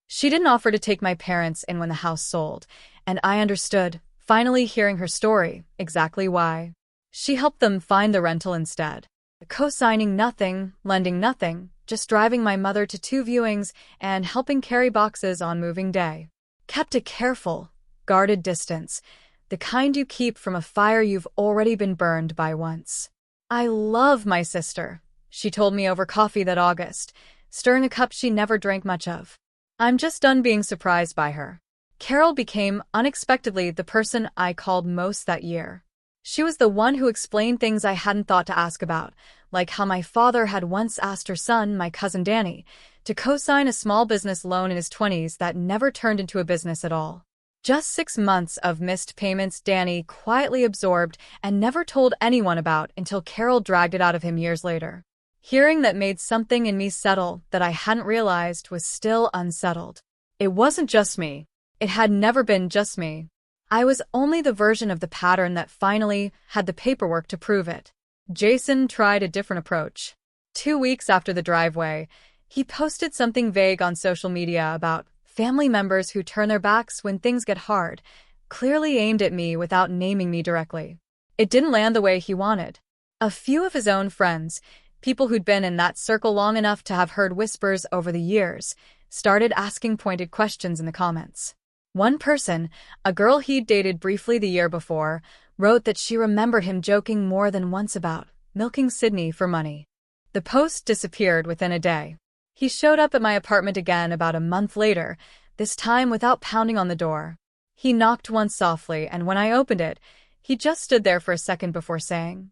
She didn't offer to take my parents in when the house sold, and I understood, finally hearing her story, exactly why. She helped them find the rental instead. Co-signing nothing, lending nothing, just driving my mother to 2 viewings and helping carry boxes on moving day. Kept a careful, guarded distance, the kind you keep from a fire you've already been burned by once. "I love my sister," she told me over coffee that August, stirring a cup she never drank much of. "I'm just done being surprised by her." Carol became, unexpectedly, the person I called most that year. She was the one who explained things I hadn't thought to ask about, like how my father had once asked her son, my cousin Danny, to co-sign a small business loan in his 20s that never turned into a business at all. Just 6 months of missed payments Danny quietly absorbed and never told anyone about until Carol dragged it out of him years later. Hearing that made something in me settle that I hadn't realized was still unsettled. It wasn't just me. It had never been just me. I was only the version of the pattern that finally had the paperwork to prove it. Jason tried a different approach. 2 weeks after the driveway, he posted something vague on social media about family members who turn their backs when things get hard, clearly aimed at me without naming me directly. It didn't land the way he wanted. A few of his own friends, people who'd been in that circle long enough to have heard whispers over the years, started asking pointed questions in the comments. One person, a girl he'd dated briefly the year before, wrote that she remembered him joking more than once about milking Sydney for money. The post disappeared within a day. He showed up at my apartment again about a month later, this time without pounding on the door. He knocked once softly, and when I opened it, he just stood there for a second before saying,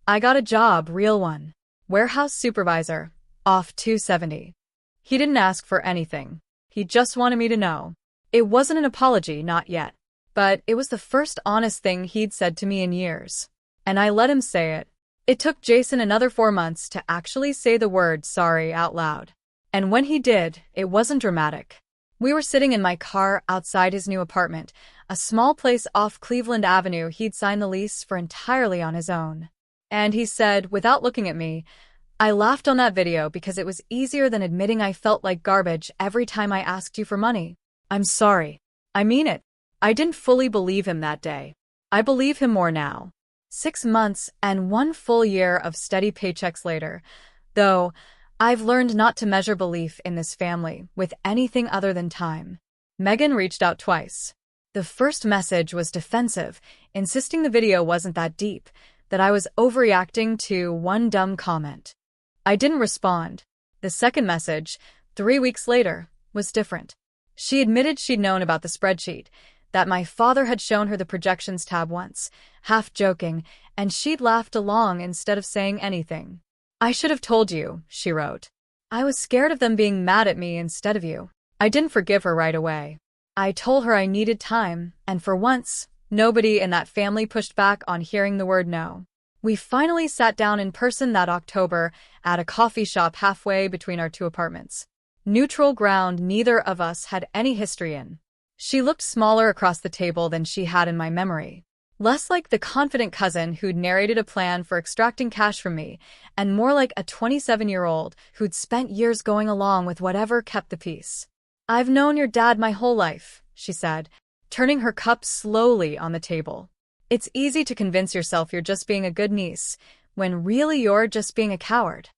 "I got a job, real one. Warehouse supervisor, off 270. He didn't ask for anything. He just wanted me to know. It wasn't an apology, not yet. But it was the first honest thing he'd said to me in years. And I let him say it. It took Jason another 4 months to actually say the word sorry out loud. And when he did, it wasn't dramatic. We were sitting in my car outside his new apartment, a small place off Cleveland Avenue he'd signed the lease for entirely on his own. And he said, without looking at me, "I laughed on that video because it was easier than admitting I felt like garbage every time I asked you for money. I'm sorry. I mean it." I didn't fully believe him that day. I believe him more now. 6 months and 1 full year of steady paychecks later, though, I've learned not to measure belief in this family with anything other than time. Megan reached out twice. The first message was defensive, insisting the video wasn't that deep, that I was overreacting to one dumb comment. I didn't respond. The second message, 3 weeks later, was different. She admitted she'd known about the spreadsheet, that my father had shown her the projections tab once, half joking, and she'd laughed along instead of saying anything. "I should have told you," she wrote. "I was scared of them being mad at me instead of you." I didn't forgive her right away. I told her I needed time, and for once, nobody in that family pushed back on hearing the word no. We finally sat down in person that October at a coffee shop halfway between our two apartments. Neutral ground neither of us had any history in. She looked smaller across the table than she had in my memory. Less like the confident cousin who'd narrated a plan for extracting cash from me, and more like a 27-year-old who'd spent years going along with whatever kept the peace. "I've known your dad my whole life," she said, turning her cup slowly on the table. "It's easy to convince yourself you're just being a good niece, when really you're just being a coward."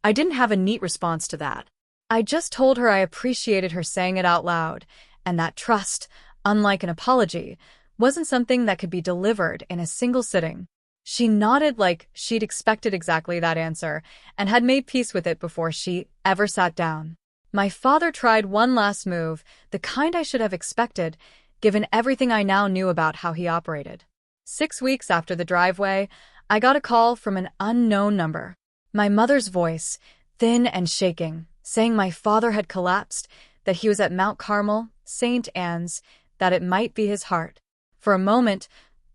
I didn't have a neat response to that. I just told her I appreciated her saying it out loud, and that trust, unlike an apology, wasn't something that could be delivered in a single sitting. She nodded like she'd expected exactly that answer, and had made peace with it before she ever sat down. My father tried one last move, the kind I should have expected, given everything I now knew about how he operated. 6 weeks after the driveway, I got a call from an unknown number. My mother's voice, thin and shaking, saying my father had collapsed, that he was at Mount Carmel, St. Anne's, that it might be his heart. For a moment,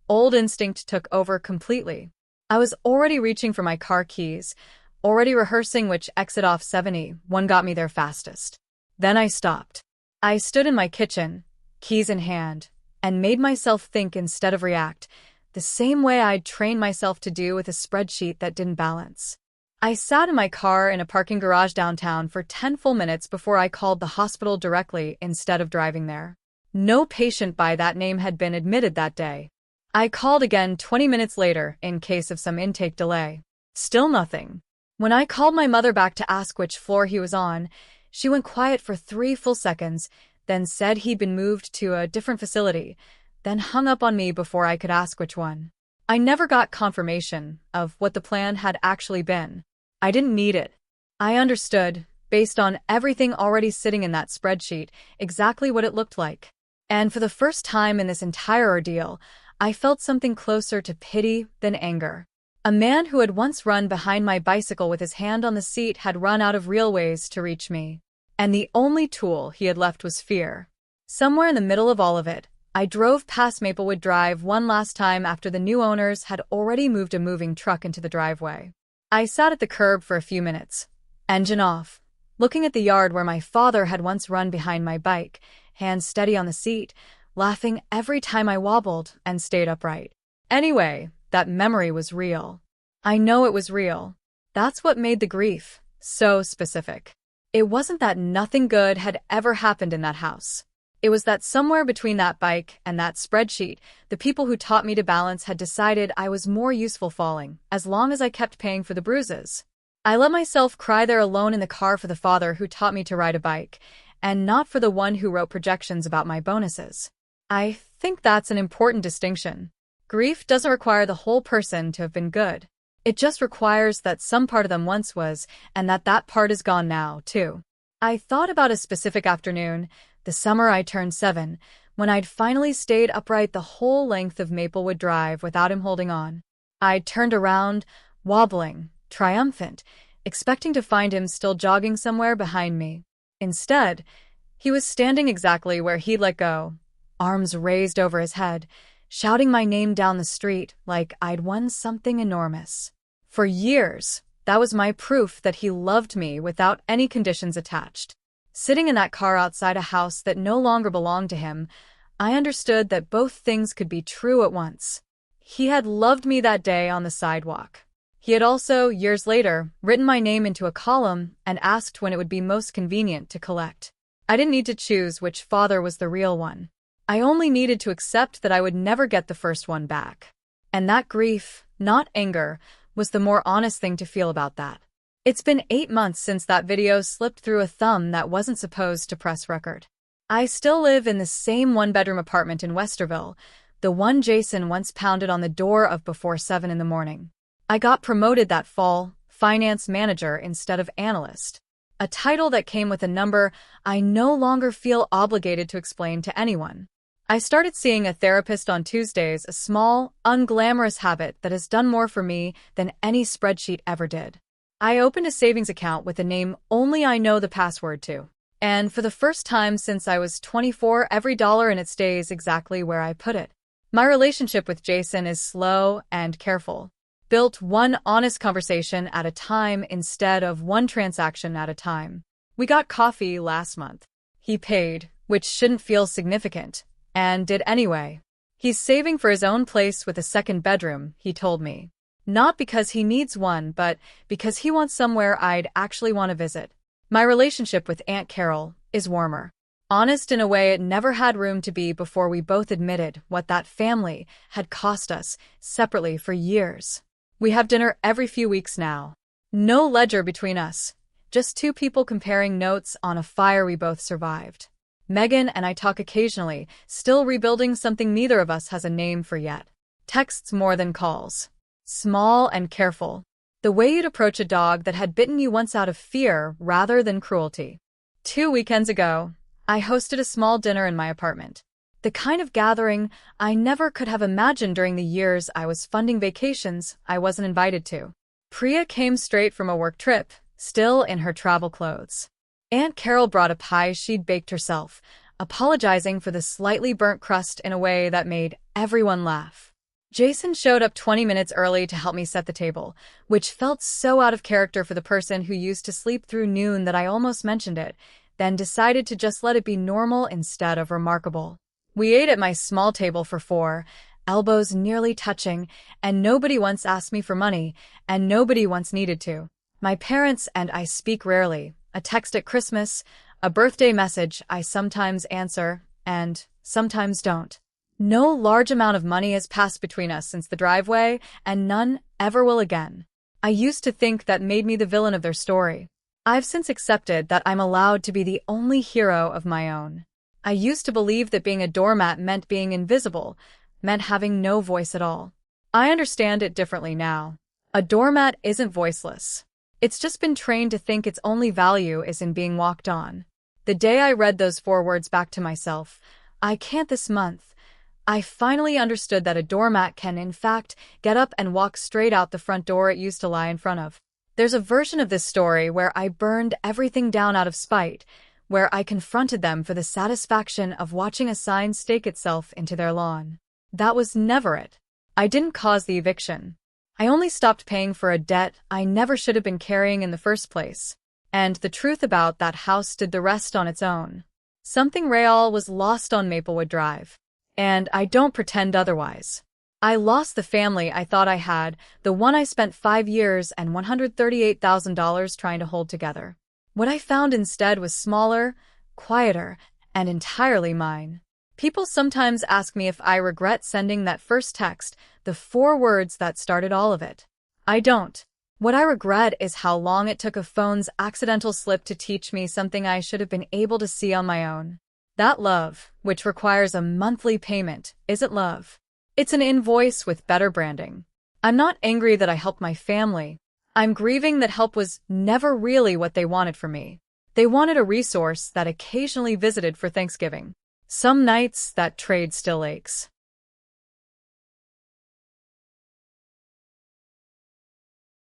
old instinct took over completely. I was already reaching for my car keys, already rehearsing which exit off 71 got me there fastest. Then I stopped. I stood in my kitchen, keys in hand, and made myself think instead of react, the same way I'd trained myself to do with a spreadsheet that didn't balance. I sat in my car in a parking garage downtown for 10 full minutes before I called the hospital directly instead of driving there. No patient by that name had been admitted that day. I called again 20 minutes later in case of some intake delay. Still nothing. When I called my mother back to ask which floor he was on, she went quiet for 3 full seconds, then said he'd been moved to a different facility, then hung up on me before I could ask which one. I never got confirmation of what the plan had actually been. I didn't need it. I understood, based on everything already sitting in that spreadsheet, exactly what it looked like. And for the first time in this entire ordeal, I felt something closer to pity than anger. A man who had once run behind my bicycle with his hand on the seat had run out of real ways to reach me. And the only tool he had left was fear. Somewhere in the middle of all of it, I drove past Maplewood Drive one last time after the new owners had already moved a moving truck into the driveway. I sat at the curb for a few minutes, engine off, looking at the yard where my father had once run behind my bike, hands steady on the seat, laughing every time I wobbled and stayed upright. Anyway, that memory was real. I know it was real. That's what made the grief so specific. It wasn't that nothing good had ever happened in that house. It was that somewhere between that bike and that spreadsheet, the people who taught me to balance had decided I was more useful falling, as long as I kept paying for the bruises. I let myself cry there alone in the car for the father who taught me to ride a bike, and not for the one who wrote projections about my bonuses. I think that's an important distinction. Grief doesn't require the whole person to have been good. It just requires that some part of them once was, and that part is gone now, too. I thought about a specific afternoon, the summer I turned 7, when I'd finally stayed upright the whole length of Maplewood Drive without him holding on. I'd turned around, wobbling, triumphant, expecting to find him still jogging somewhere behind me. Instead, he was standing exactly where he'd let go, arms raised over his head, shouting my name down the street like I'd won something enormous. For years, that was my proof that he loved me without any conditions attached. Sitting in that car outside a house that no longer belonged to him, I understood that both things could be true at once. He had loved me that day on the sidewalk. He had also, years later, written my name into a column and asked when it would be most convenient to collect. I didn't need to choose which father was the real one. I only needed to accept that I would never get the first one back. And that grief, not anger, was the more honest thing to feel about that. It's been 8 months since that video slipped through a thumb that wasn't supposed to press record. I still live in the same one-bedroom apartment in Westerville, the one Jason once pounded on the door of before 7 in the morning. I got promoted that fall, finance manager instead of analyst, a title that came with a number I no longer feel obligated to explain to anyone. I started seeing a therapist on Tuesdays, a small, unglamorous habit that has done more for me than any spreadsheet ever did. I opened a savings account with a name only I know the password to. And for the first time since I was 24, every dollar in it stays exactly where I put it. My relationship with Jason is slow and careful, built one honest conversation at a time instead of one transaction at a time. We got coffee last month. He paid, which shouldn't feel significant, and did anyway. He's saving for his own place with a second bedroom, he told me. Not because he needs one, but because he wants somewhere I'd actually want to visit. My relationship with Aunt Carol is warmer. Honest in a way it never had room to be before we both admitted what that family had cost us separately for years. We have dinner every few weeks now. No ledger between us. Just two people comparing notes on a fire we both survived. Megan and I talk occasionally, still rebuilding something neither of us has a name for yet. Texts more than calls. Small and careful. The way you'd approach a dog that had bitten you once out of fear rather than cruelty. 2 weekends ago, I hosted a small dinner in my apartment. The kind of gathering I never could have imagined during the years I was funding vacations I wasn't invited to. Priya came straight from a work trip, still in her travel clothes. Aunt Carol brought a pie she'd baked herself, apologizing for the slightly burnt crust in a way that made everyone laugh. Jason showed up 20 minutes early to help me set the table, which felt so out of character for the person who used to sleep through noon that I almost mentioned it, then decided to just let it be normal instead of remarkable. We ate at my small table for 4, elbows nearly touching, and nobody once asked me for money, and nobody once needed to. My parents and I speak rarely, a text at Christmas, a birthday message I sometimes answer, and sometimes don't. No large amount of money has passed between us since the driveway, and none ever will again. I used to think that made me the villain of their story. I've since accepted that I'm allowed to be the only hero of my own. I used to believe that being a doormat meant being invisible, meant having no voice at all. I understand it differently now. A doormat isn't voiceless. It's just been trained to think its only value is in being walked on. The day I read those 4 words back to myself, I can't this month, I finally understood that a doormat can, in fact, get up and walk straight out the front door it used to lie in front of. There's a version of this story where I burned everything down out of spite, where I confronted them for the satisfaction of watching a sign stake itself into their lawn. That was never it. I didn't cause the eviction. I only stopped paying for a debt I never should have been carrying in the first place. And the truth about that house did the rest on its own. Something real was lost on Maplewood Drive. And I don't pretend otherwise. I lost the family I thought I had, the one I spent 5 years and $138,000 trying to hold together. What I found instead was smaller, quieter, and entirely mine. People sometimes ask me if I regret sending that first text, the 4 words that started all of it. I don't. What I regret is how long it took a phone's accidental slip to teach me something I should have been able to see on my own. That love, which requires a monthly payment, isn't love. It's an invoice with better branding. I'm not angry that I helped my family. I'm grieving that help was never really what they wanted from me. They wanted a resource that occasionally visited for Thanksgiving. Some nights that trade still aches.